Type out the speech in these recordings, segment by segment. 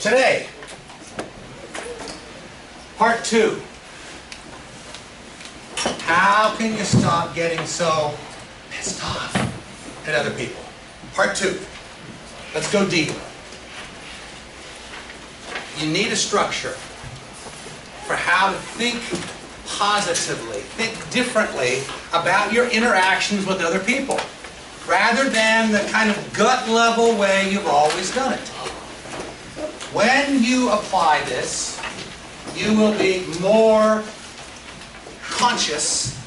today, part 2. How can you stop getting so pissed off at other people? Part 2. Let's go deeper. You need a structure for how to think positively, think differently about your interactions with other people, rather than the kind of gut level way you've always done it. When you apply this, you will be more conscious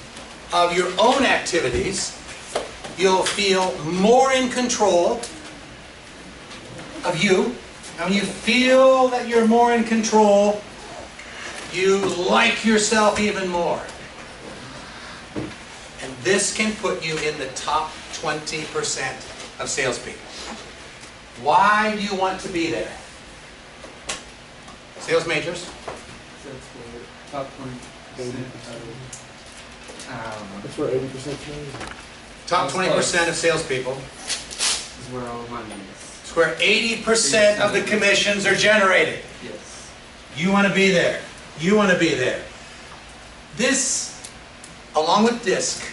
of your own activities. You'll feel more in control of you. And when you feel that you're more in control, you like yourself even more. And this can put you in the top 20% of salespeople. Why do you want to be there? Sales majors? Top 20%. That's where 80% change. Top 20% of salespeople. This is where all the money is. It's where 80% of the commissions are generated. Yes. You want to be there. You want to be there. This, along with DISC,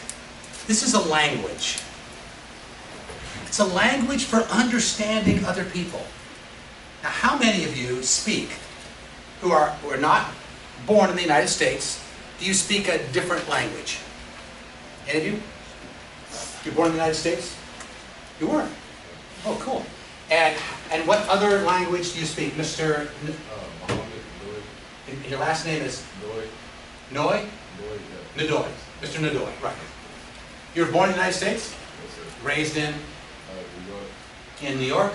this is a language. It's a language for understanding other people. Now, how many of you speak who are not born in the United States? Do you speak a different language? Any of you? You're born in the United States? You were? Oh, cool. And what other language do you speak, Mr. Your last name is? Noy? Nadoy. Mr. Nadoy, right. You were born in the United States? Yes, sir. Raised in? New York. In New York?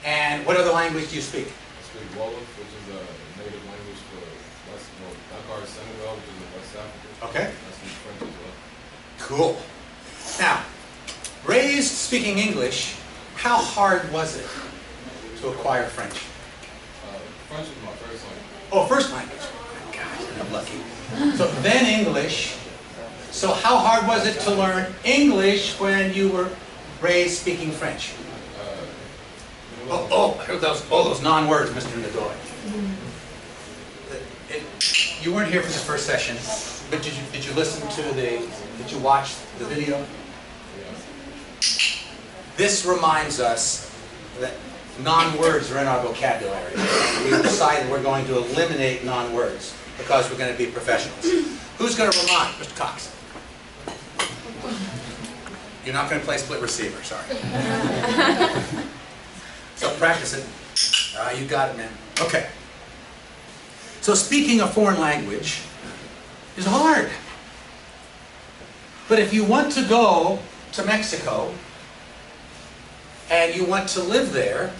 And what other language do you speak? I speak Wolof, which is a native language for Dakar, Senegal, which is in West Africa. Okay. I speak French as well. Cool. Now, raised speaking English, how hard was it to acquire French? French is my first language. Oh, first language. God, I'm lucky. So then English. So how hard was it to learn English when you were raised speaking French? I heard those non-words, Mr. Nadoy. You weren't here for the first session, but did you listen to did you watch the video? This reminds us that non-words are in our vocabulary. We've decided we're going to eliminate non-words because we're going to be professionals. Who's going to remind? Mr. Cox. You're not going to play split receiver, sorry. So practice it. You got it, man. Okay. So speaking a foreign language is hard. But if you want to go to Mexico and you want to live there,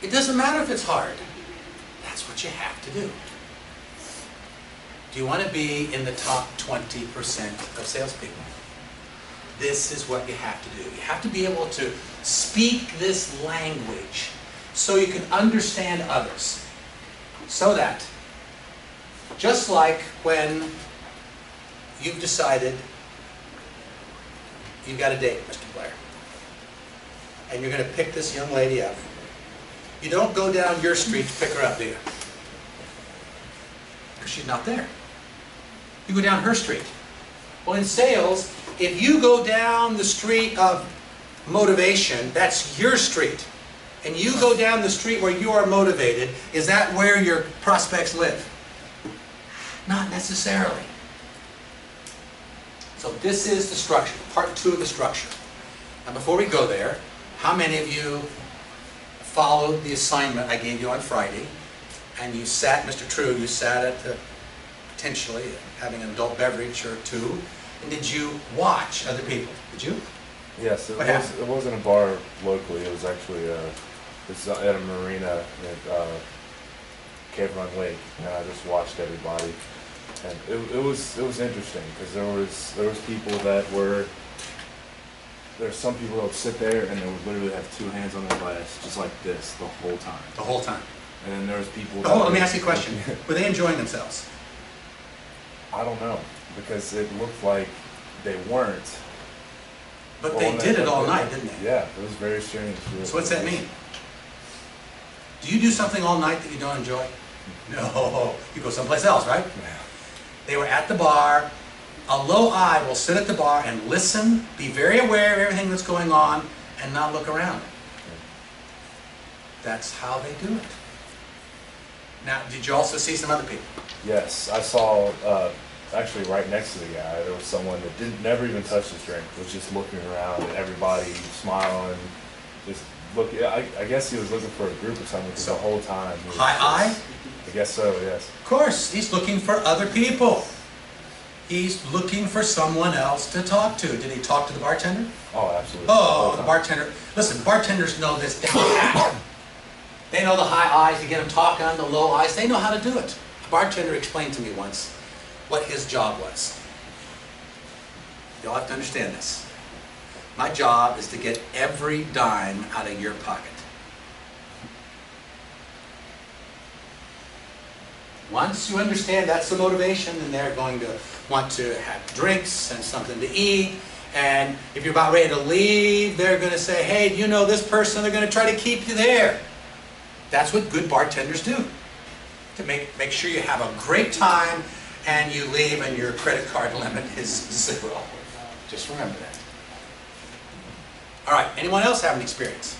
it doesn't matter if it's hard. That's what you have to do. Do you want to be in the top 20% of salespeople? This is what you have to do. You have to be able to speak this language so you can understand others. So that, just like when you've decided you've got a date, Mr. Blair, and you're going to pick this young lady up, you don't go down your street to pick her up, do you? Because she's not there. You go down her street. Well, in sales, if you go down the street of motivation, that's your street. And you go down the street where you are motivated, is that where your prospects live? Not necessarily. So this is the structure, part 2 of the structure. Now before we go there, how many of you followed the assignment I gave you on Friday, and you sat, Mr. True, you sat at the, potentially having an adult beverage or two, and did you watch other people? Did you? Yes, it wasn't a bar locally. It was actually it's at a marina at Cave Run Lake, and I just watched everybody, and it was interesting because there was people that were. There's some people that would sit there and they would literally have 2 hands on their glass, just like this, the whole time. The whole time. And then there was people. Oh, let me ask you a question. Were they enjoying themselves? I don't know, because it looked like they weren't. But they did it all night, didn't they? Yeah, it was very strange. So what's that mean? Do you do something all night that you don't enjoy? No, you go someplace else, right? They were at the bar. A low I will sit at the bar and listen, be very aware of everything that's going on, and not look around. That's how they do it. Now, did you also see some other people? Yes, I saw, actually right next to the guy, there was someone that never even touched his drink, was just looking around at everybody, smiling, just looking. I guess he was looking for a group or something, because the whole time. High I? I guess so, yes. Of course, he's looking for other people. He's looking for someone else to talk to. Did he talk to the bartender? Oh, absolutely. Oh, the bartender. Listen, bartenders know this down pat. They know the high I's to get them talking, the low I's. They know how to do it. A bartender explained to me once what his job was. You'll have to understand this. My job is to get every dime out of your pocket. Once you understand that's the motivation, then they're going to want to have drinks and something to eat. And if you're about ready to leave, they're going to say, hey, do you know this person? They're going to try to keep you there. That's what good bartenders do. To make sure you have a great time and you leave and your credit card limit is 0. Just remember that. All right, anyone else have an experience?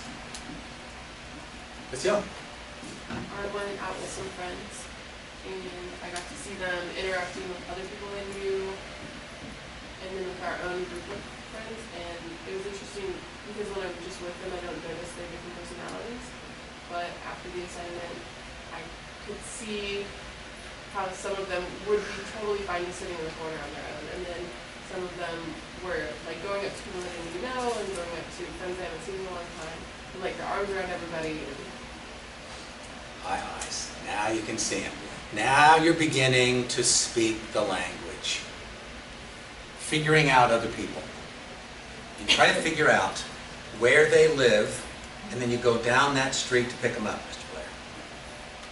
Let's go. I went out with some friends, and I got to see them interacting with other people they knew, and then with our own group of friends, and it was interesting because when I'm just with them, I don't notice their different personalities, but after the assignment, I could see how some of them would be totally fine just sitting in the corner on their own, and then some of them were like going up to people that they didn't know, and going up to friends they haven't seen in a long time, and like their arms around everybody. And High eyes. Now you can see him. Now you're beginning to speak the language. Figuring out other people. You try to figure out where they live, and then you go down that street to pick them up, Mr. Blair.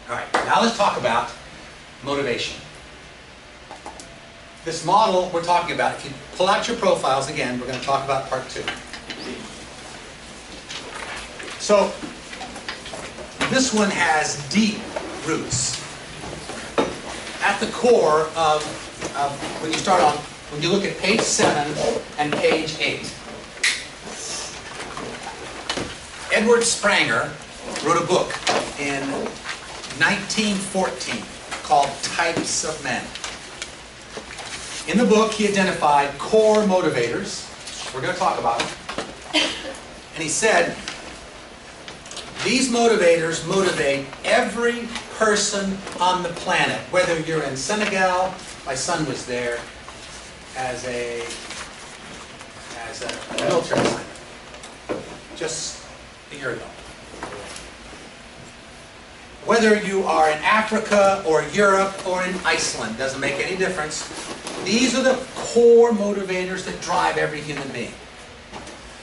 All right, now let's talk about motivation. This model we're talking about, if you pull out your profiles again, we're going to talk about part 2. So, this one has deep roots. At the core of when you look at page 7 and page 8. Edward Spranger wrote a book in 1914 called Types of Men. In the book, he identified core motivators. We're going to talk about them. And he said, these motivators motivate every person on the planet, whether you're in Senegal. My son was there as a military assignment just a year ago. Whether you are in Africa or Europe or in Iceland, doesn't make any difference. These are the core motivators that drive every human being.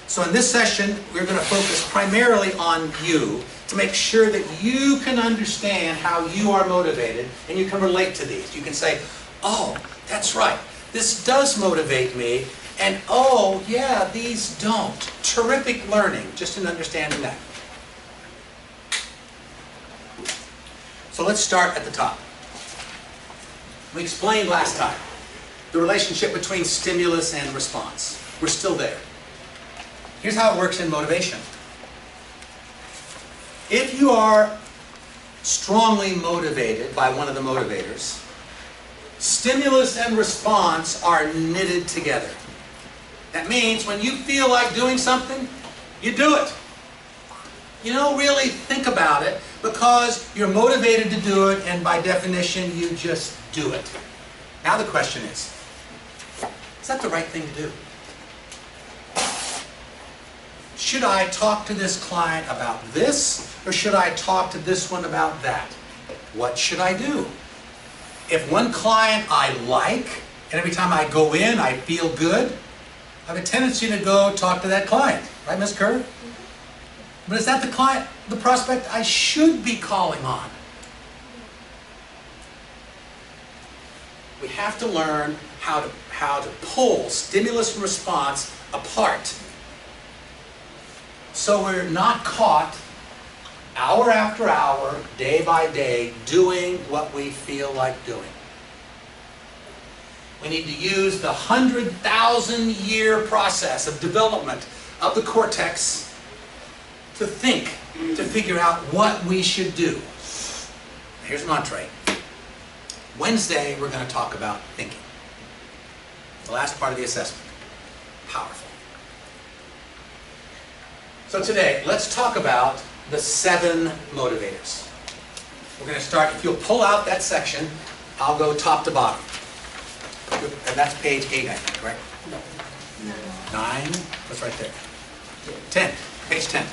So in this session, we're going to focus primarily on you to make sure that you can understand how you are motivated and you can relate to these. You can say, oh, that's right, this does motivate me, and oh, yeah, these don't. Terrific learning, just in understanding that. So let's start at the top. We explained last time the relationship between stimulus and response. We're still there. Here's how it works in motivation. If you are strongly motivated by one of the motivators, stimulus and response are knitted together. That means when you feel like doing something, you do it. You don't really think about it because you're motivated to do it, and by definition, you just do it. Now the question is that the right thing to do? Should I talk to this client about this, or should I talk to this one about that? What should I do? If one client I like, and every time I go in I feel good, I have a tendency to go talk to that client. Right, Ms. Kerr? But is that the client, the prospect I should be calling on? We have to learn how to pull stimulus and response apart, so we're not caught hour after hour, day by day, doing what we feel like doing. We need to use the 100,000-year process of development of the cortex to think, to figure out what we should do. Here's an entree. Wednesday, we're going to talk about thinking. The last part of the assessment. Powerful. So today, let's talk about the 7 motivators. We're going to start, if you'll pull out that section, I'll go top to bottom. And that's page 8, I think, right? 9? What's right there? 10. Page 10.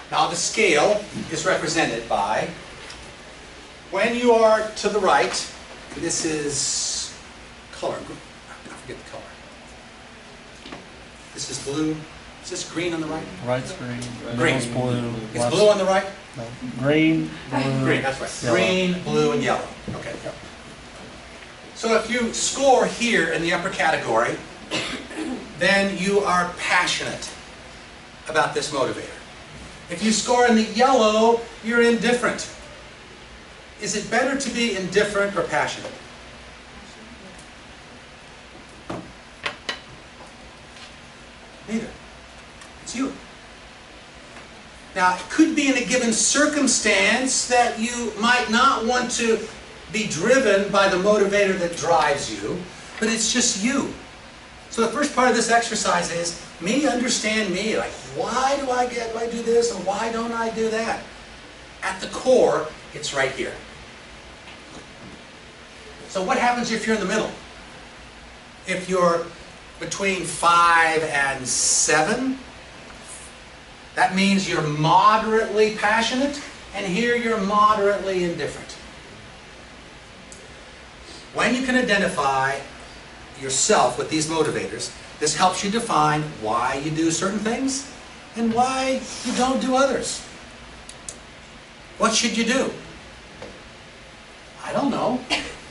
Now the scale is represented by, when you are to the right, this is color, I forget the color. This is blue, is this green on the right? Right's green, Green. middle's blue. Is left's- blue on the right? No. Green, blue. Green, that's right. yellow. Green, blue, and yellow. Okay. So if you score here in the upper category, then you are passionate about this motivator. If you score in the yellow, you're indifferent. Is it better to be indifferent or passionate? Neither. It's you. Now, it could be in a given circumstance that you might not want to be driven by the motivator that drives you, but it's just you. So the first part of this exercise is me understand me. Like, why do I do this and why don't I do that? At the core, it's right here. So what happens if you're in the middle? If you're between 5 and 7, that means you're moderately passionate, and here you're moderately indifferent. When you can identify yourself with these motivators, this helps you define why you do certain things and why you don't do others. What should you do? I don't know.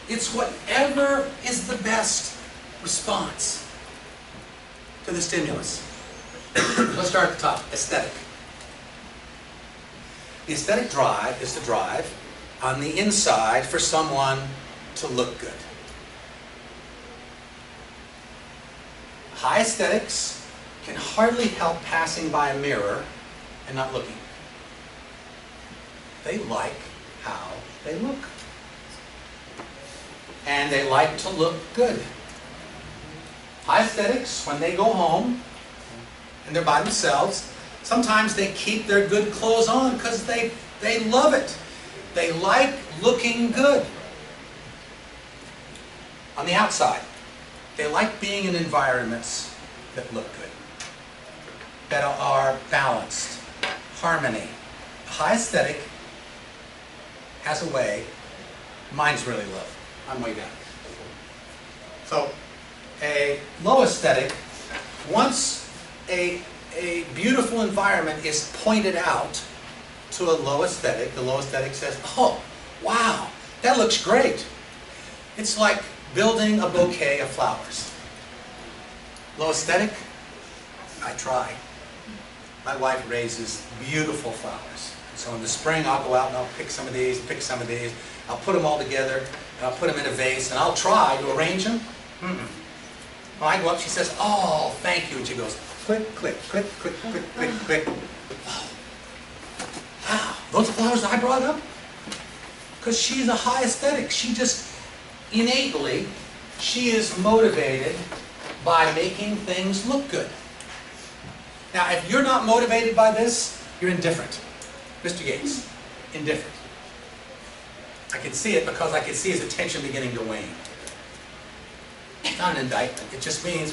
It's whatever is the best response to the stimulus. Let's start at the top. Aesthetic. The aesthetic drive is the drive on the inside for someone to look good. High aesthetics can hardly help passing by a mirror and not looking. They like how they look. And they like to look good. High aesthetics, when they go home and they're by themselves, sometimes they keep their good clothes on because they love it. They like looking good. On the outside, they like being in environments that look good, that are balanced, harmony. High aesthetic has a way, mine's really low, I'm way down. So a low aesthetic, once a beautiful environment is pointed out to a low aesthetic, the low aesthetic says, oh, wow, that looks great. It's like building a bouquet of flowers. Low aesthetic, I try. My wife raises beautiful flowers. So in the spring I'll go out and I'll pick some of these, I'll put them all together, and I'll put them in a vase, and I'll try to arrange them. When I go up, she says, oh, thank you, and she goes, click, click, click, click, click, click, click. Oh, wow, those flowers I brought up? Because she's a high aesthetic. She just, innately, she is motivated by making things look good. Now, if you're not motivated by this, you're indifferent. Mr. Gates, indifferent. I can see it because I can see his attention beginning to wane. It's not an indictment. It just means,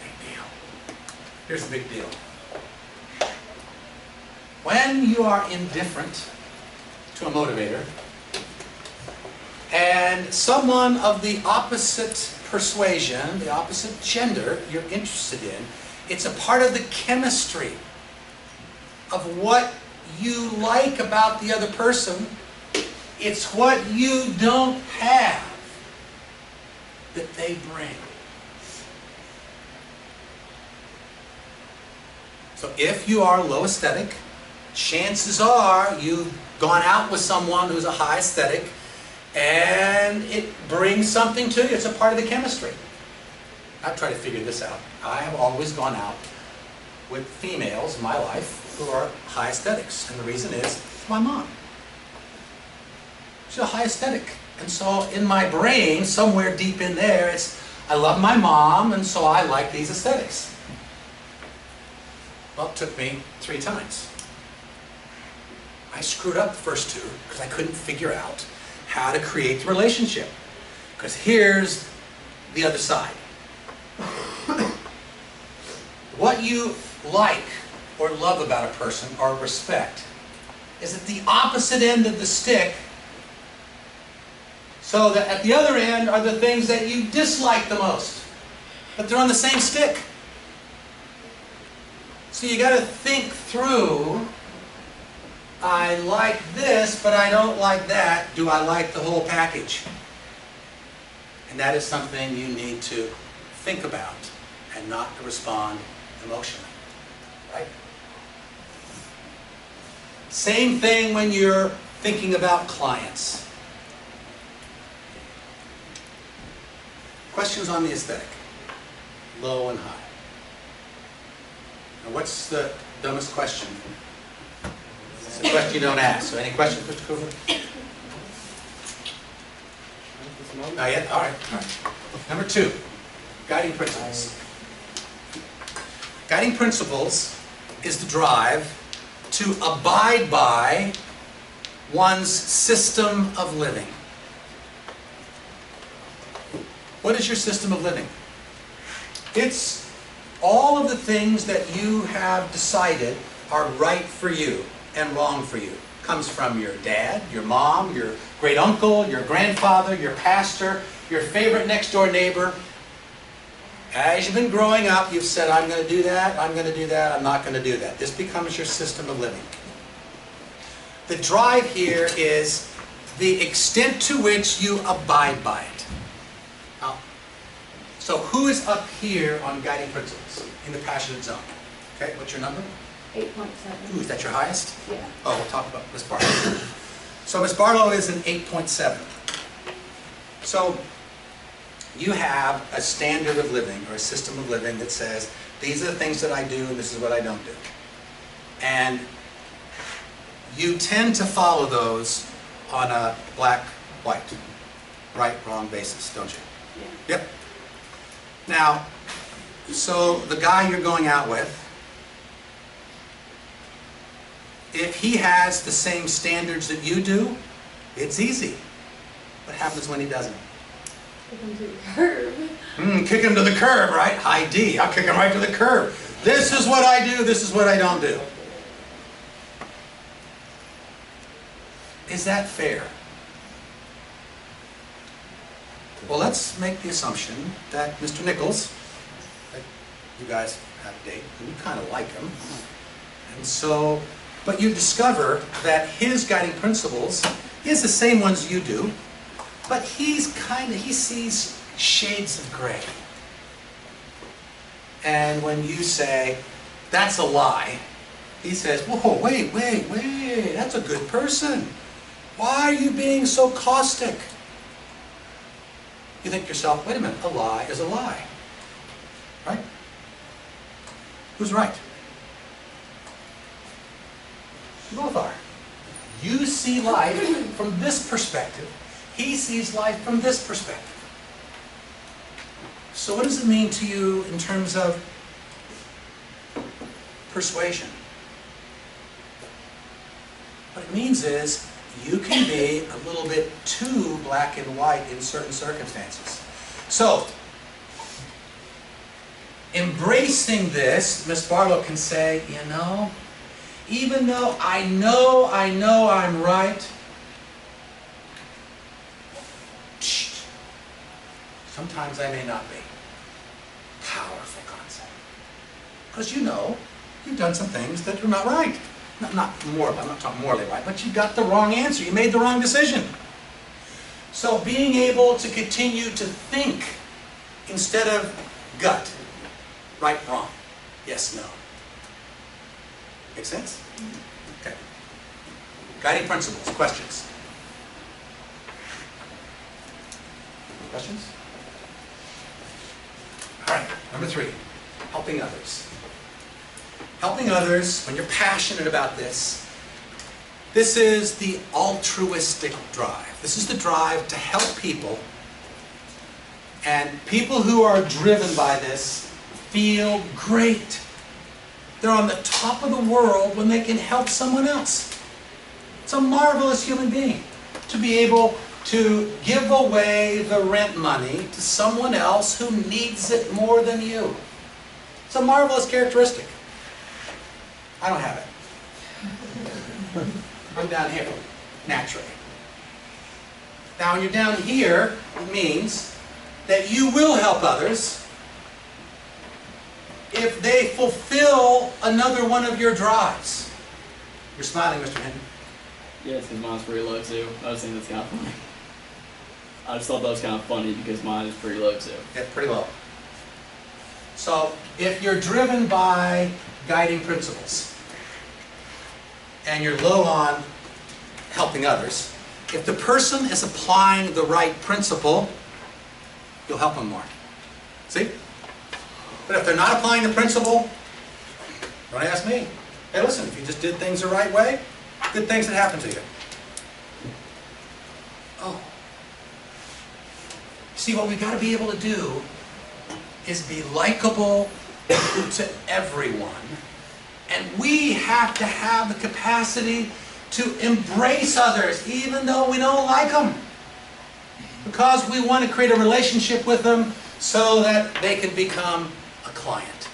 big deal. Here's the big deal. When you are indifferent to a motivator, and someone of the opposite persuasion, the opposite gender you're interested in, it's a part of the chemistry of what you like about the other person. It's what you don't have that they bring. So if you are low aesthetic, chances are you've gone out with someone who's a high aesthetic, and it brings something to you. It's a part of the chemistry. I've tried to figure this out. I have always gone out with females in my life who are high aesthetics. And the reason is my mom. She's a high aesthetic. And so in my brain, somewhere deep in there, it's, I love my mom, and so I like these aesthetics. Well, it took me 3 times. I screwed up the first 2 because I couldn't figure out how to create the relationship. Because here's the other side. What you like or love about a person or respect is at the opposite end of the stick, so that at the other end are the things that you dislike the most. But they're on the same stick. So you got to think through, I like this, but I don't like that. Do I like the whole package? And that is something you need to think about and not to respond emotionally. Right? Same thing when you're thinking about clients. Questions on the aesthetic, low and high. Now what's the dumbest question? It's a question you don't ask. So any questions, Mr. Cooper? Not yet? All right. Number 2, guiding principles. Guiding principles is the drive to abide by one's system of living. What is your system of living? It's all of the things that you have decided are right for you and wrong for you. Comes from your dad, your mom, your great uncle, your grandfather, your pastor, your favorite next door neighbor. As you've been growing up, you've said, I'm going to do that, I'm going to do that, I'm not going to do that. This becomes your system of living. The drive here is the extent to which you abide by it. So who is up here on guiding principles in the passionate zone? Okay, what's your number? 8.7. Ooh, is that your highest? Yeah. Oh, we'll talk about Miss Barlow. So Miss Barlow is an 8.7. So you have a standard of living or a system of living that says, these are the things that I do and this is what I don't do. And you tend to follow those on a black-white, right-wrong basis, don't you? Yeah. Yep. Now, so the guy you're going out with, if he has the same standards that you do, it's easy. What happens when he doesn't? Kick him to the curb. Kick him to the curb, right? High D. I'll kick him right to the curb. This is what I do, this is what I don't do. Is that fair? Well, let's make the assumption that Mr. Nichols, that you guys have a date, and you kind of like him, and so, but you discover that his guiding principles is the same ones you do, but he sees shades of gray. And when you say, that's a lie, he says, whoa, wait, that's a good person. Why are you being so caustic? You think to yourself, wait a minute, a lie is a lie. Right? Who's right? You both are. You see life from this perspective. He sees life from this perspective. So what does it mean to you in terms of persuasion? What it means is you can be a little bit too black and white in certain circumstances. So, embracing this, Miss Barlow can say, you know, even though I know I'm right, Sometimes I may not be. Powerful concept. Because you know, you've done some things that are not right. I'm not talking morally right, but you got the wrong answer. You made the wrong decision. So being able to continue to think instead of gut, right, wrong, yes, no. Make sense? Okay. Guiding principles, questions? Questions? All right, number 3, helping others. Helping others, when you're passionate about this, this is the altruistic drive. This is the drive to help people. And people who are driven by this feel great. They're on the top of the world when they can help someone else. It's a marvelous human being to be able to give away the rent money to someone else who needs it more than you. It's a marvelous characteristic. I don't have it. I'm down here, naturally. Now when you're down here, it means that you will help others if they fulfill another one of your drives. You're smiling, Mr. Hinton. Yeah, it's because mine's pretty low too. I was thinking that's kind of funny. I just thought that was kind of funny because mine is pretty low too. Yeah, pretty low. So if you're driven by guiding principles and you're low on helping others, if the person is applying the right principle, you'll help them more. See? But if they're not applying the principle, don't ask me. Hey, listen, if you just did things the right way, good things would happen to you. Oh. See, what we've got to be able to do is be likable to everyone. And we have to have the capacity to embrace others, even though we don't like them. Because we want to create a relationship with them so that they can become a client.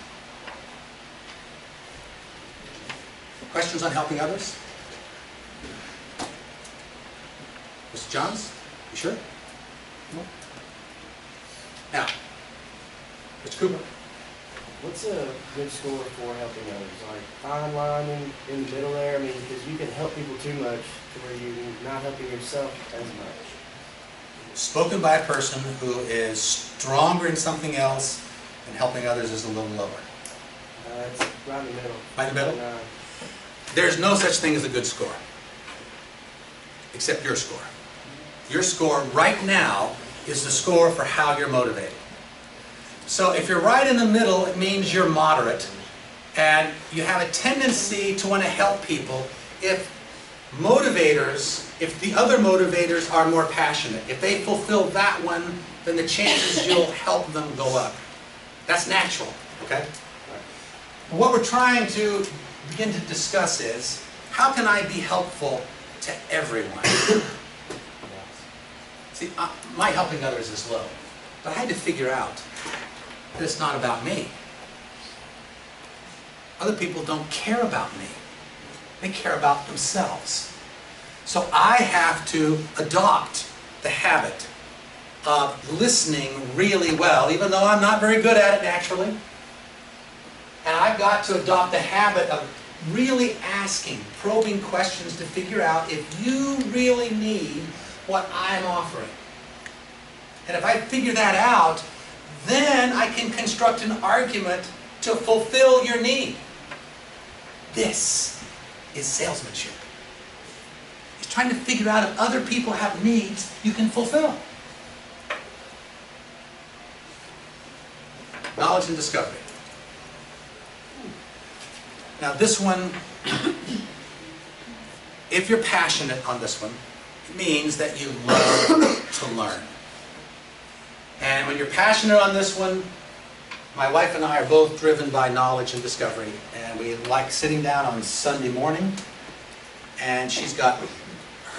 Questions on helping others? Mr. Johns, you sure? No? Now, Mr. Cooper. What's a good score for helping others? Like fine line in the middle there? I mean, because you can help people too much to where you're not helping yourself as much. Spoken by a person who is stronger in something else and helping others is a little lower. It's right in the middle. Right in the middle? 9. There's no such thing as a good score, except your score. Your score right now is the score for how you're motivated. So if you're right in the middle, it means you're moderate, and you have a tendency to want to help people if the other motivators are more passionate. If they fulfill that one, then the chances you'll help them go up. That's natural, okay? What we're trying to begin to discuss is, how can I be helpful to everyone? See, my helping others is low, but I had to figure out that it's not about me. Other people don't care about me. They care about themselves. So I have to adopt the habit of listening really well, even though I'm not very good at it naturally. And I've got to adopt the habit of really asking, probing questions to figure out if you really need what I'm offering. And if I figure that out, then I can construct an argument to fulfill your need. This is salesmanship. It's trying to figure out if other people have needs you can fulfill. Knowledge and discovery. Now this one, if you're passionate on this one, it means that you love to learn. And when you're passionate on this one, my wife and I are both driven by knowledge and discovery. And we like sitting down on Sunday morning, and she's got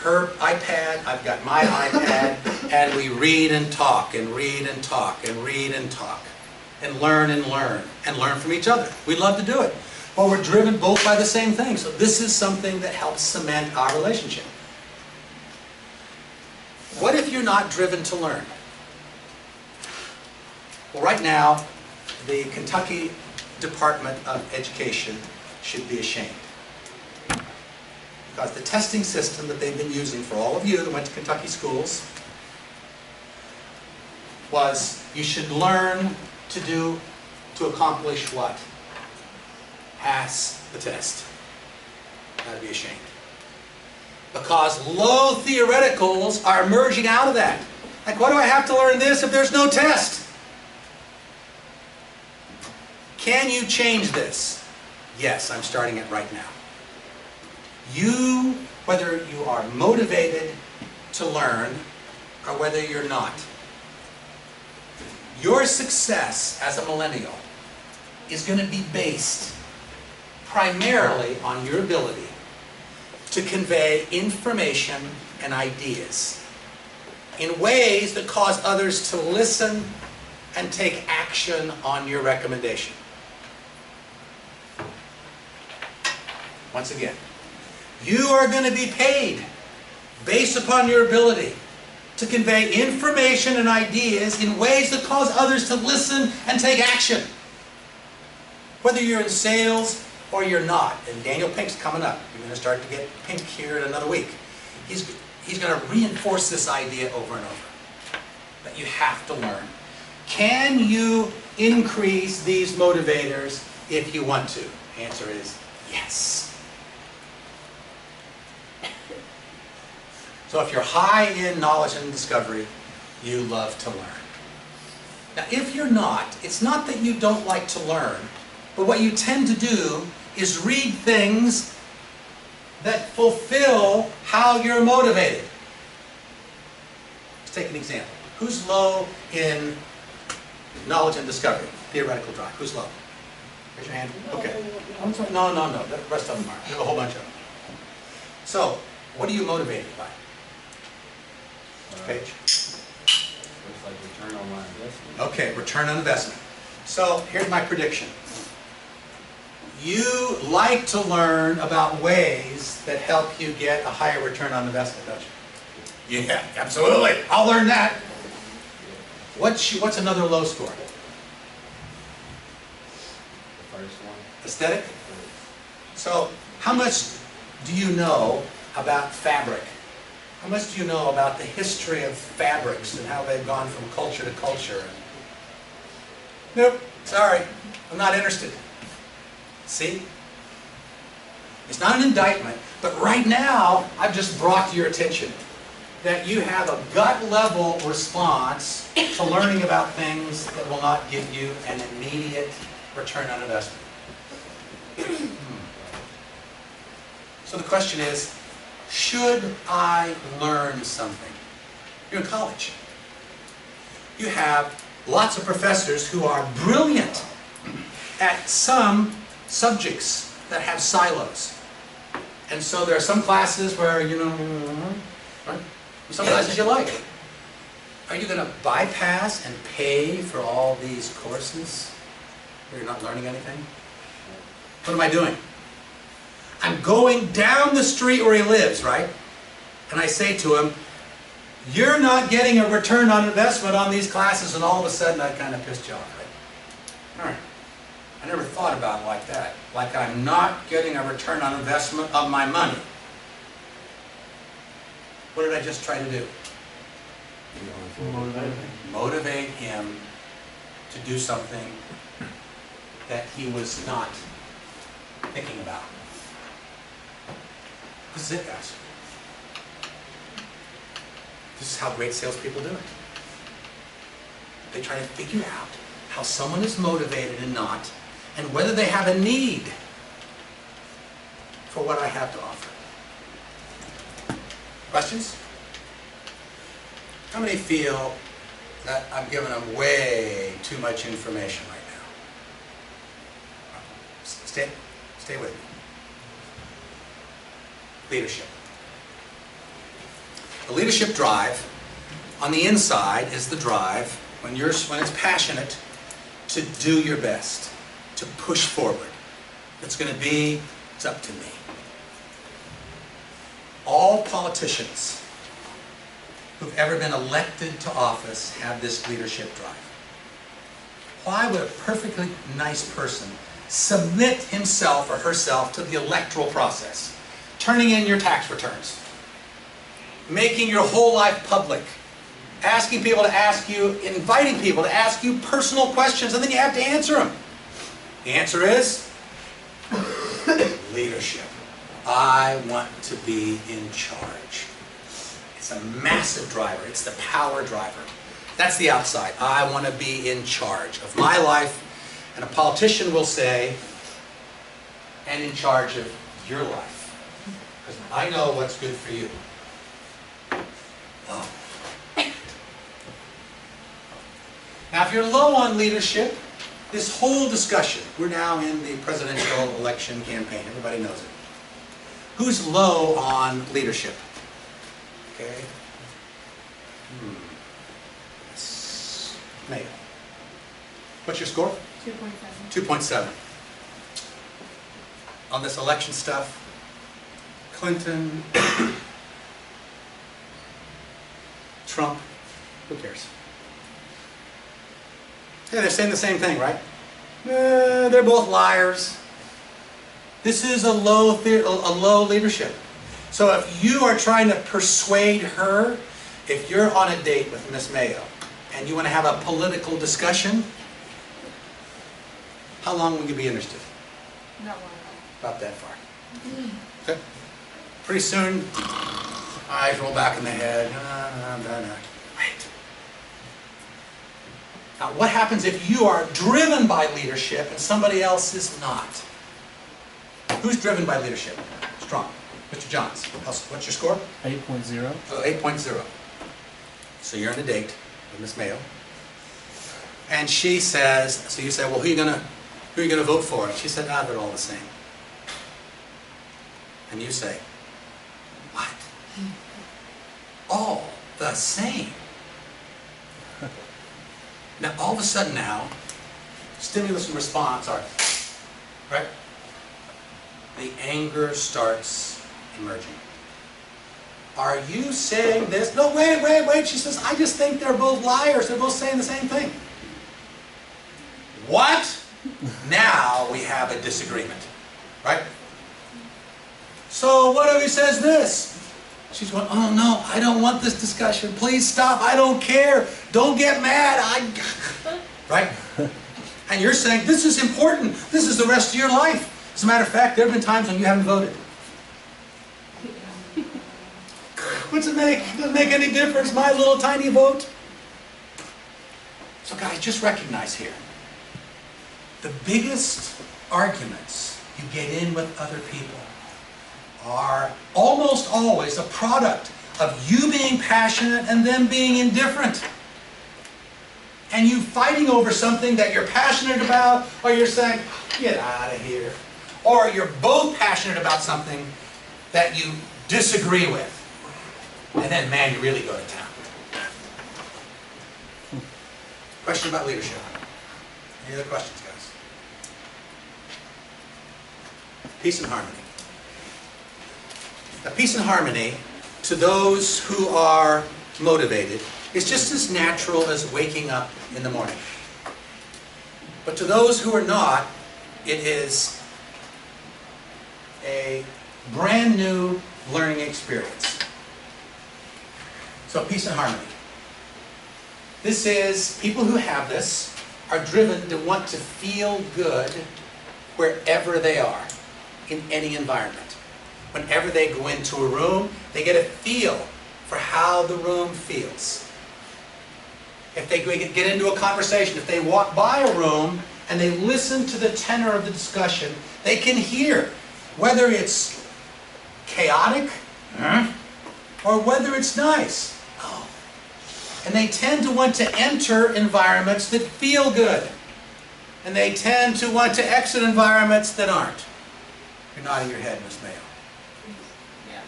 her iPad, I've got my iPad, and we read and talk, and read and talk, and read and talk, and learn, and learn from each other. We love to do it. But we're driven both by the same thing. So this is something that helps cement our relationship. What if you're not driven to learn? Well, right now, the Kentucky Department of Education should be ashamed. Because the testing system that they've been using for all of you that went to Kentucky schools was you should learn to accomplish what? Pass the test. That'd be ashamed. Because low theoreticals are emerging out of that. Like, why do I have to learn this if there's no test? Can you change this? Yes, I'm starting it right now. You, whether you are motivated to learn or whether you're not, your success as a millennial is going to be based primarily on your ability to convey information and ideas in ways that cause others to listen and take action on your recommendation. Once again, you are going to be paid based upon your ability to convey information and ideas in ways that cause others to listen and take action. Whether you're in sales or you're not. And Daniel Pink's coming up. You're going to start to get Pink here in another week. He's going to reinforce this idea over and over. That you have to learn. Can you increase these motivators if you want to? The answer is yes. So if you're high in knowledge and discovery, you love to learn. Now if you're not, it's not that you don't like to learn, but what you tend to do is read things that fulfill how you're motivated. Let's take an example. Who's low in knowledge and discovery? Theoretical drive. Who's low? Raise your hand. Okay. I'm sorry. No. The rest of them are. There's a whole bunch of them. So, what are you motivated by? Page. Looks like return on my investment. Okay, return on investment. So here's my prediction. You like to learn about ways that help you get a higher return on investment, don't you? Yeah, absolutely. I'll learn that. What's another low score? The first one. Aesthetic? So how much do you know about fabric? How much do you know about the history of fabrics and how they've gone from culture to culture? Nope, sorry, I'm not interested. See? It's not an indictment, but right now, I've just brought to your attention that you have a gut level response to learning about things that will not give you an immediate return on investment. So the question is, should I learn something? You're in college. You have lots of professors who are brilliant at some subjects that have silos. And so there are some classes where, right? Some classes you like. Are you going to bypass and pay for all these courses where you're not learning anything? What am I doing? I'm going down the street where he lives, right? And I say to him, you're not getting a return on investment on these classes, and all of a sudden I kind of pissed you off, right? All right. I never thought about it like that. Like I'm not getting a return on investment of my money. What did I just try to do? Motivate him to do something that he was not thinking about. This is it, guys. This is how great salespeople do it. They try to figure out how someone is motivated and not, and whether they have a need for what I have to offer. Questions? How many feel that I'm giving them way too much information right now? Stay with me. Leadership. The leadership drive on the inside is the drive when it's passionate to do your best, to push forward. It's going to be, it's up to me. All politicians who've ever been elected to office have this leadership drive. Why would a perfectly nice person submit himself or herself to the electoral process? Turning in your tax returns, making your whole life public, asking people to ask you, inviting people to ask you personal questions, and then you have to answer them. The answer is leadership. I want to be in charge. It's a massive driver. It's the power driver. That's the outside. I want to be in charge of my life. And a politician will say, and in charge of your life. Because I know what's good for you. Oh. Now, if you're low on leadership, this whole discussion, we're now in the presidential election campaign. Everybody knows it. Who's low on leadership? Okay. Mayo. What's your score? 2.7. 2.7. On this election stuff, Clinton, Trump, who cares? Yeah, they're saying the same thing, right? They're both liars. This is a low leadership. So if you are trying to persuade her, if you're on a date with Miss Mayo and you want to have a political discussion, how long will you be interested? Not long. About that far. Okay. Pretty soon, eyes roll back in the head. Right. Now, what happens if you are driven by leadership and somebody else is not? Who's driven by leadership? Strong. Mr. Johns, what's your score? 8.0. Oh, 8.0. So you're on a date with Miss Mayo. And she says, so you say, well, who are you gonna vote for? And she said, they're all the same. And you say, what? All the same? Now, all of a sudden now, stimulus and response are, right? The anger starts emerging. Are you saying this? No, wait. She says, I just think they're both liars. They're both saying the same thing. What? Now we have a disagreement, right? So what if he says this? She's going, oh no, I don't want this discussion. Please stop. I don't care. Don't get mad. Right? And you're saying, this is important. This is the rest of your life. As a matter of fact, there have been times when you haven't voted. What's it make? It doesn't make any difference. My little tiny vote. So guys, just recognize here, the biggest arguments you get in with other people are almost always a product of you being passionate and them being indifferent. And you fighting over something that you're passionate about, or you're saying, get out of here. Or you're both passionate about something that you disagree with. And then, man, you really go to town. Question about leadership. Any other questions, guys? Peace and harmony. Now, peace and harmony, to those who are motivated, is just as natural as waking up in the morning. But to those who are not, it is a brand new learning experience. So peace and harmony. This is, people who have this are driven to want to feel good wherever they are, in any environment. Whenever they go into a room, they get a feel for how the room feels. If they get into a conversation, if they walk by a room and they listen to the tenor of the discussion, they can hear whether it's chaotic or whether it's nice. Oh. And they tend to want to enter environments that feel good. And they tend to want to exit environments that aren't. You're nodding your head, Ms. Mayo. Yeah.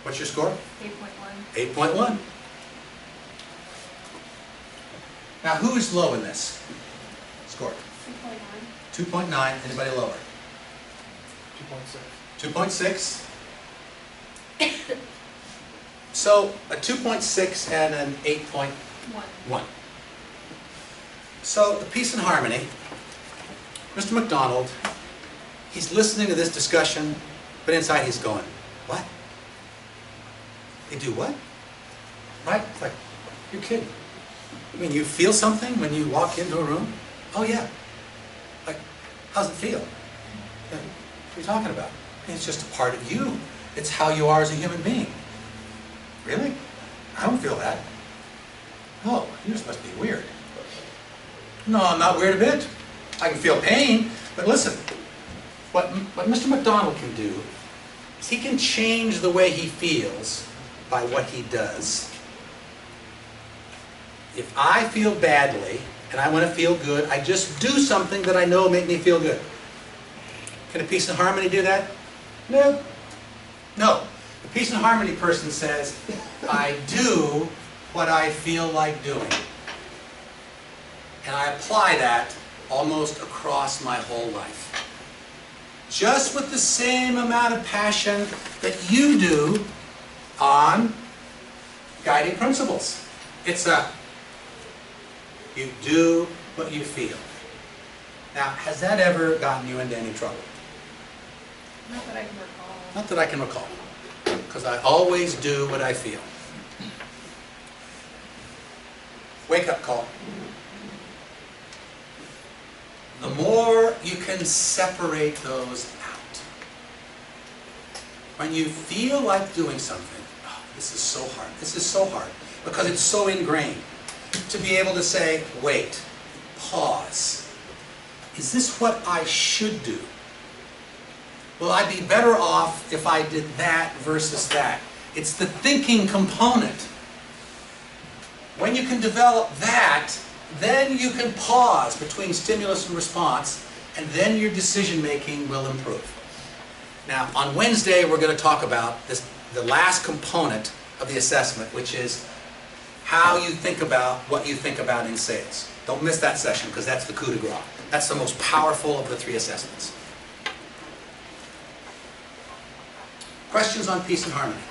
What's your score? 8.1. 8.1. Now, who is low in this score? 2.9. 2.9. Anybody lower? 2.6. 2.6. So, a 2.6 and an 8.1. 1. So the peace and harmony, Mr. McDonald, he's listening to this discussion, but inside he's going, what? They do what? Right? It's like, you're kidding. I mean, you feel something when you walk into a room? Oh yeah. Like, how's it feel? What are you talking about? It's just a part of you. It's how you are as a human being. Really? I don't feel that. Oh, you just must be weird. No, I'm not weird a bit. I can feel pain, but listen, what Mr. McDonald can do is he can change the way he feels by what he does. If I feel badly and I want to feel good, I just do something that I know will make me feel good. Can a peace and harmony do that? No. No. The peace and harmony person says, I do what I feel like doing. And I apply that almost across my whole life. Just with the same amount of passion that you do on guiding principles. It's you do what you feel. Now, has that ever gotten you into any trouble? Not that I can recall. Not that I can recall, because I always do what I feel. Wake-up call. The more you can separate those out. When you feel like doing something, oh, this is so hard, this is so hard, because it's so ingrained. To be able to say, wait, pause. Is this what I should do? Will I be better off if I did that versus that? It's the thinking component. When you can develop that, then you can pause between stimulus and response, and then your decision making will improve. Now, on Wednesday, we're going to talk about this, the last component of the assessment, which is how you think about what you think about in sales. Don't miss that session, because that's the coup de grace. That's the most powerful of the 3 assessments. Questions on peace and harmony?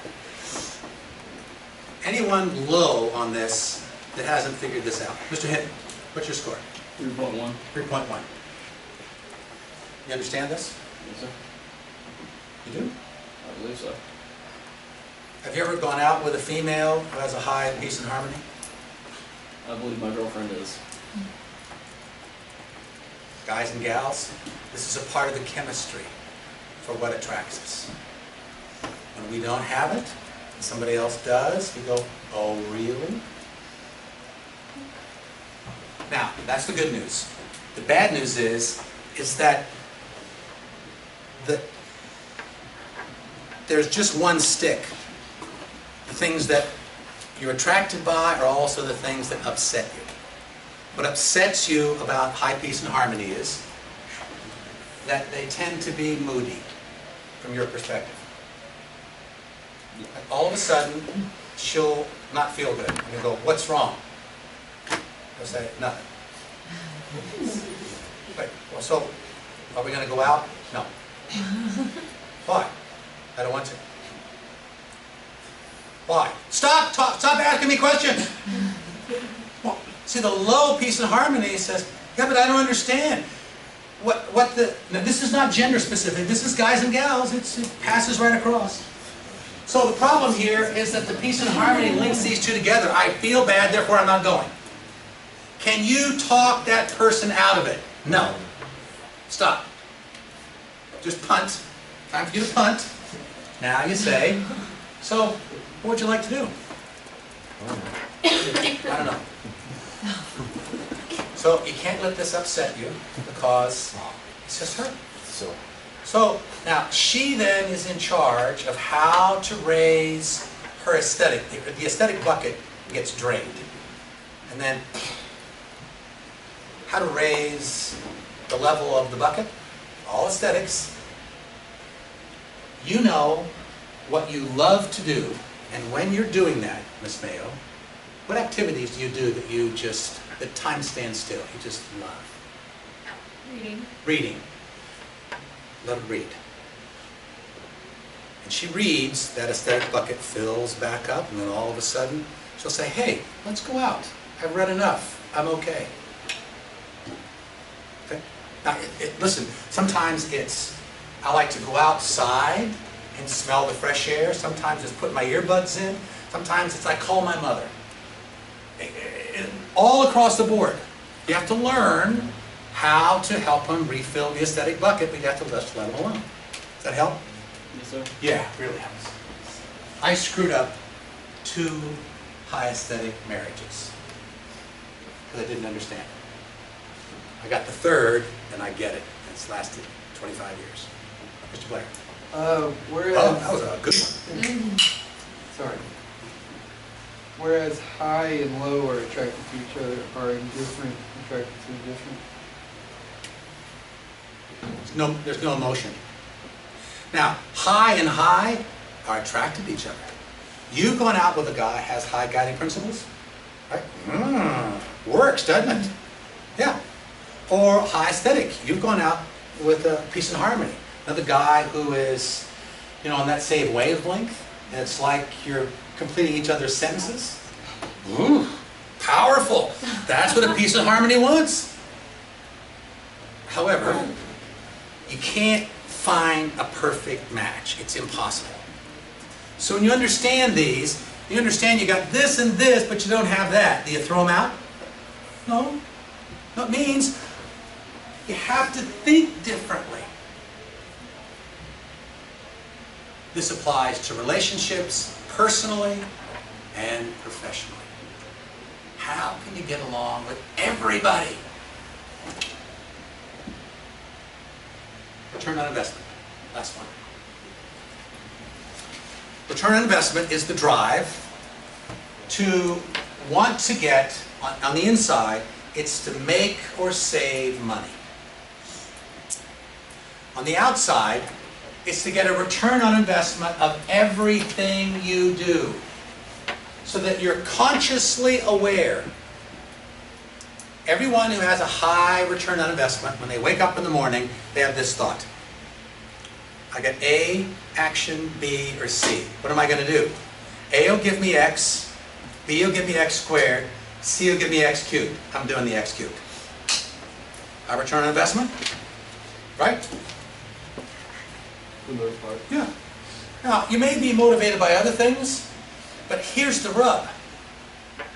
Anyone low on this that hasn't figured this out? Mr. Hinton, what's your score? 3.1. 3.1. You understand this? Yes, sir. You do? I believe so. Have you ever gone out with a female who has a high peace and harmony? I believe my girlfriend is. Guys and gals, this is a part of the chemistry for what attracts us. When we don't have it, and somebody else does, we go, oh really? Now, that's the good news. The bad news is that there's just one stick. The things that you're attracted by are also the things that upset you. What upsets you about high peace and harmony is that they tend to be moody from your perspective. All of a sudden, she'll not feel good. And you go, what's wrong? She'll say, nothing. Wait, well, so, are we going to go out? No. Why? I don't want to. Why? Stop asking me questions. Well, see, the low peace and harmony says, yeah, but I don't understand. Now this is not gender specific, this is guys and gals, it passes right across. So the problem here is that the peace and harmony links these two together. I feel bad, therefore I'm not going. Can you talk that person out of it? No. Stop. Just punt. Time for you to punt. Now you say, so what would you like to do? I don't know. So you can't let this upset you because it's just her. So now she then is in charge of how to raise her aesthetic. The aesthetic bucket gets drained. And then how to raise the level of the bucket, all aesthetics. You know what you love to do, and when you're doing that, Miss Mayo, what activities do you do that you just, that time stands still, you just love? Reading. Reading. Let her read. And she reads, that aesthetic bucket fills back up, and then all of a sudden, she'll say, hey, let's go out. I've read enough. I'm okay. Okay? Now, listen, sometimes I like to go outside and smell the fresh air. Sometimes it's put my earbuds in. Sometimes it's I call my mother. All across the board. You have to learn how to help them refill the aesthetic bucket, but you have to just let them alone. Does that help? Yes, sir. Yeah, it really helps. I screwed up 2 high aesthetic marriages because I didn't understand. I got the 3rd, and I get it. It's lasted 25 years. Mr. Blair. Whereas, Oh, that was a good one. sorry. Whereas high and low are attracted to each other, are indifferent attracted to indifferent. There's no emotion. Now, high and high are attracted to each other. You've gone out with a guy who has high guiding principles, right? Works, doesn't it? Yeah. Or high aesthetic. You've gone out with a peace and harmony. Another guy who is, on that same wavelength, and it's like you're completing each other's sentences. Ooh, powerful. That's what a peace and harmony wants. However, you can't find a perfect match. It's impossible. So when you understand these, you understand you got this and this, but you don't have that. Do you throw them out? No. No, it means you have to think differently. This applies to relationships, personally and professionally. How can you get along with everybody? Return on investment. Last one. Return on investment is the drive to want to get, on the inside, it's to make or save money. On the outside, it's to get a return on investment of everything you do, so that you're consciously aware. Everyone who has a high return on investment, when they wake up in the morning, they have this thought. I got A, action, B, or C. What am I going to do? A will give me X, B will give me X squared, C will give me X cubed. I'm doing the X cubed. A return on investment? Right? For the most part. Yeah. Now, you may be motivated by other things, but here's the rub.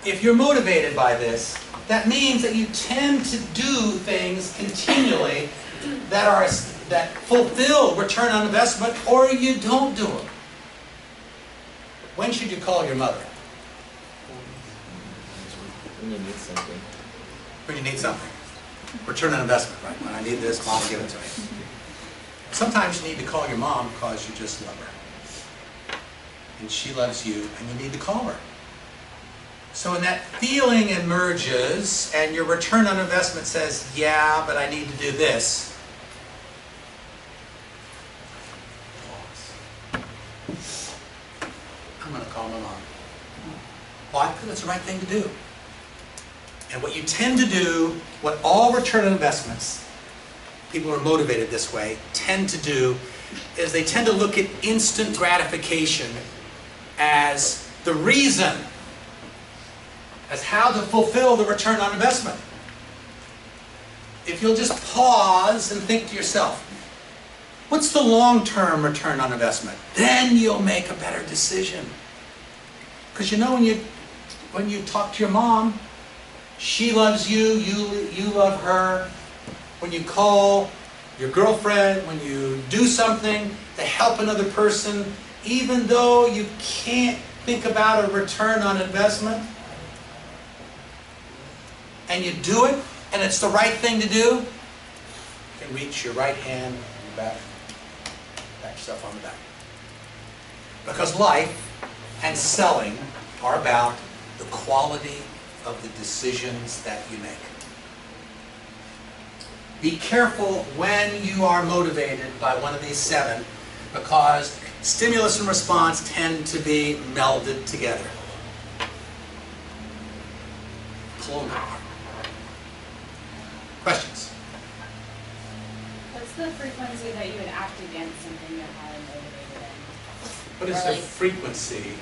If you're motivated by this, that means that you tend to do things continually that fulfill return on investment, or you don't do them. When should you call your mother? When you need something. When you need something. Return on investment, right? When I need this, Mom, give it to me. Sometimes you need to call your mom because you just love her. And she loves you, and you need to call her. So when that feeling emerges, and your return on investment says, yeah, but I need to do this, I'm going to call my mom. Why? Because it's the right thing to do. And what you tend to do, what all return on investments, people who are motivated this way, tend to do, is they tend to look at instant gratification as the reason, as how to fulfill the return on investment. If you'll just pause and think to yourself, what's the long-term return on investment? Then you'll make a better decision. Because when you talk to your mom, she loves you, you love her. When you call your girlfriend, when you do something to help another person, even though you can't think about a return on investment, and you do it, and it's the right thing to do, you can reach your right hand and your back, pat yourself on the back. Because life and selling are about the quality of the decisions that you make. Be careful when you are motivated by one of these 7, because stimulus and response tend to be melded together. Pull them out. Questions? What's the frequency that you would act against something you're highly motivated in? What is Or the like- frequency?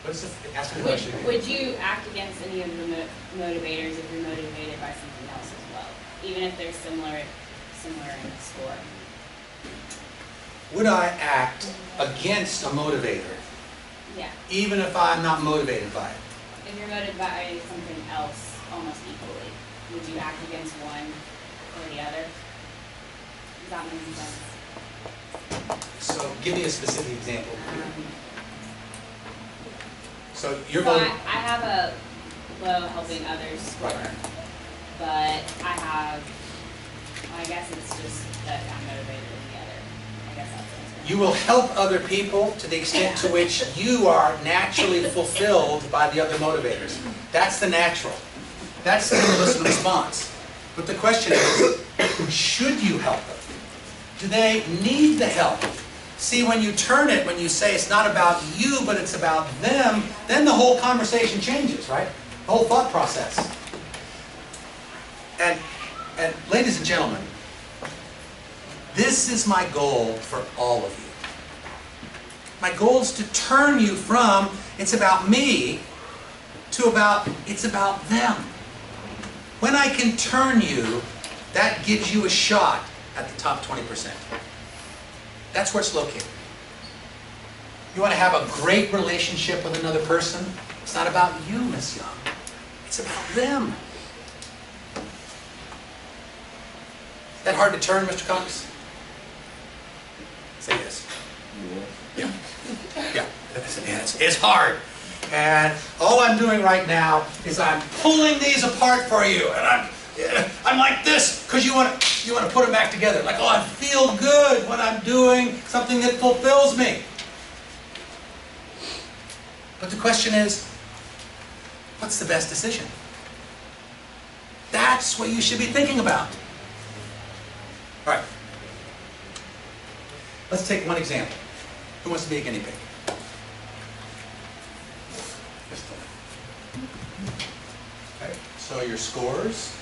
What Ask me the question again. Would you act against any of the motivators if you're motivated by something else as well, even if they're similar in score? Would I act against a motivator, Yeah. even if I'm not motivated by it? If you're motivated by something else almost equally, would you act against one or the other? Does that make sense? So give me a specific example. So you're So going. I have a low helping others score, but I guess it's just that I'm motivated in the other. I guess that's it. You will help other people to the extent to which you are naturally fulfilled by the other motivators. That's the natural. That's the stimulus response. But the question is, should you help them? Do they need the help? See, when you turn it, when you say it's not about you, but it's about them, then the whole conversation changes, right? The whole thought process. And ladies and gentlemen, this is my goal for all of you. My goal is to turn you from it's about me to it's about them. When I can turn you, that gives you a shot at the top 20%. That's where it's located. You want to have a great relationship with another person? It's not about you, Miss Young. It's about them. Is that hard to turn, Mr. Cox? Say yes. Yeah. Yeah. It's hard. And all I'm doing right now is I'm pulling these apart for you, and I'm like this because you want to put them back together. Like, oh, I feel good when I'm doing something that fulfills me. But the question is, what's the best decision? That's what you should be thinking about. All right. Let's take one example. Who wants to be a guinea pig? Okay. So your scores.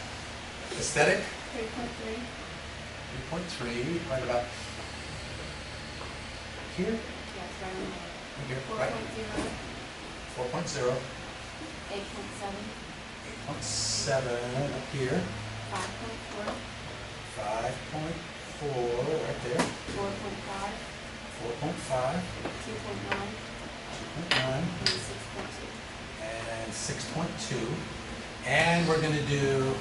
Aesthetic? 3.3. 3.3, right about here? Yes, right on Right here, 4.0. right? 4.0. 8.7. 8.7 up here. 5.4. 5.4 right there. 4.5. 4.5. 2.9. 2.9. And 6.2. And 6.2. And we're going to do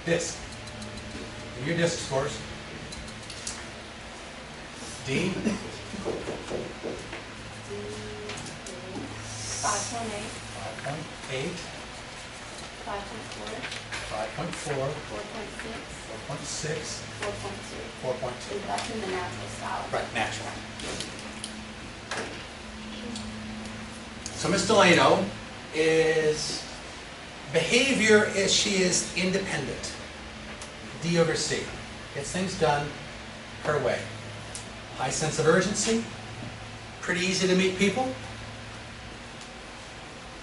disc. Give me your disc scores. D. 5.8. 5.8. 5.4. 5.4. 4.6. 4.6. 4.2. 4.2. That's in the natural style. Right, natural. So Miss Delano is, behavior is she is independent. D over C. Gets things done her way. High sense of urgency. Pretty easy to meet people.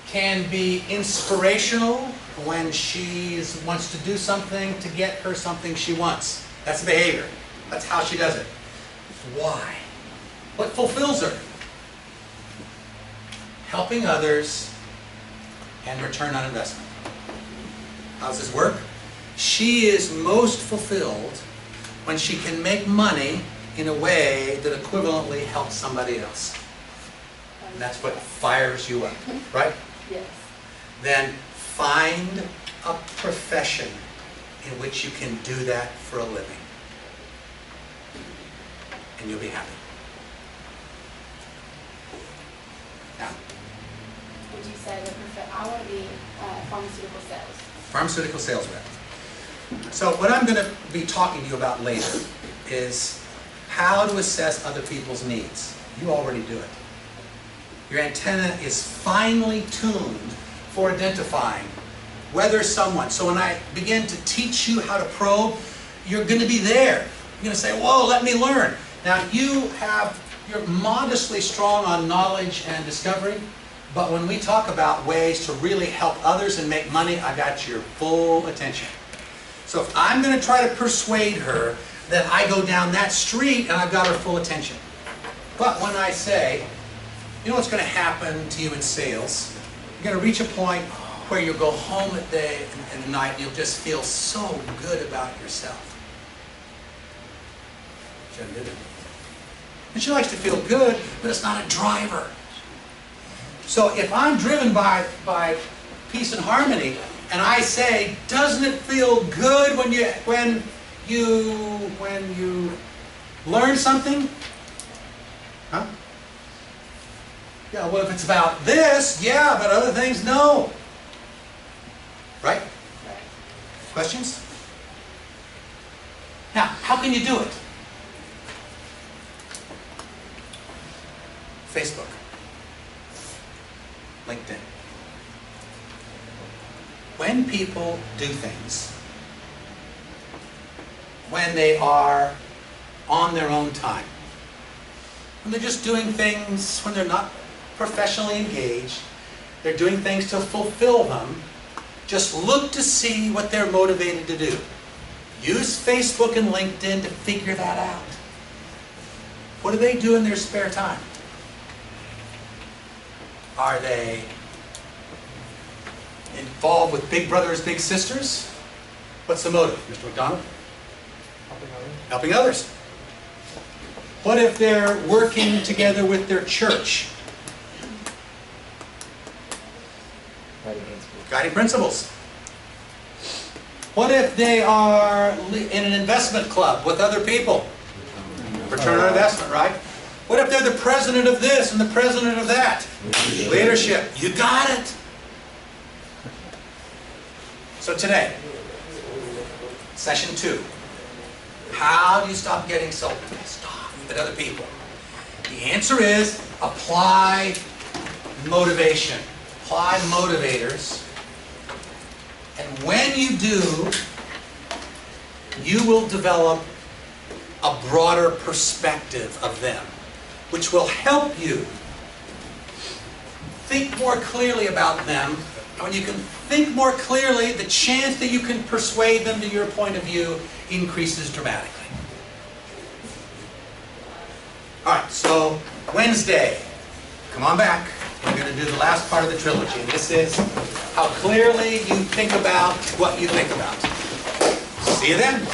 Can be inspirational when she wants to do something to get her something she wants. That's the behavior. That's how she does it. Why? What fulfills her? Helping others and return on investment. How does this work? She is most fulfilled when she can make money in a way that equivalently helps somebody else. And that's what fires you up, right? Yes. Then find a profession in which you can do that for a living. And you'll be happy. Now, Would you say I want to be pharmaceutical sales? pharmaceutical sales rep. So what I'm going to be talking to you about later is how to assess other people's needs. You already do it. Your antenna is finely tuned for identifying whether someone, so when I begin to teach you how to probe, you're going to be there. You're going to say, whoa, let me learn. Now you're modestly strong on knowledge and discovery, but when we talk about ways to really help others and make money, I got your full attention. So if I'm going to try to persuade her that I go down that street and I've got her full attention. But when I say, you know what's going to happen to you in sales? You're going to reach a point where you'll go home at night and you'll just feel so good about yourself. Jen did it. And she likes to feel good, but it's not a driver. So if I'm driven by peace and harmony, and I say, doesn't it feel good when you learn something? Huh? Yeah, well, if it's about this, yeah, but other things, no. Right? Questions? Now, how can you do it? Facebook, LinkedIn. When people do things, when they are on their own time, when they're just doing things, when they're not professionally engaged, they're doing things to fulfill them, just look to see what they're motivated to do. Use Facebook and LinkedIn to figure that out. What do they do in their spare time? Are they involved with big brothers, big sisters? What's the motive, Mr. McDonald? Helping others. What if they're working together with their church? Guiding principles. What if they are in an investment club with other people? Return on investment, right? What if they're the president of this and the president of that? Leadership. You got it. So today, session 2. How do you stop getting so pissed off at other people? The answer is apply motivation. Apply motivators. And when you do, you will develop a broader perspective of them, which will help you think more clearly about them. And when you can think more clearly, the chance that you can persuade them to your point of view increases dramatically. All right, so Wednesday, come on back. We're going to do the last part of the trilogy. And this is how clearly you think about what you think about. See you then.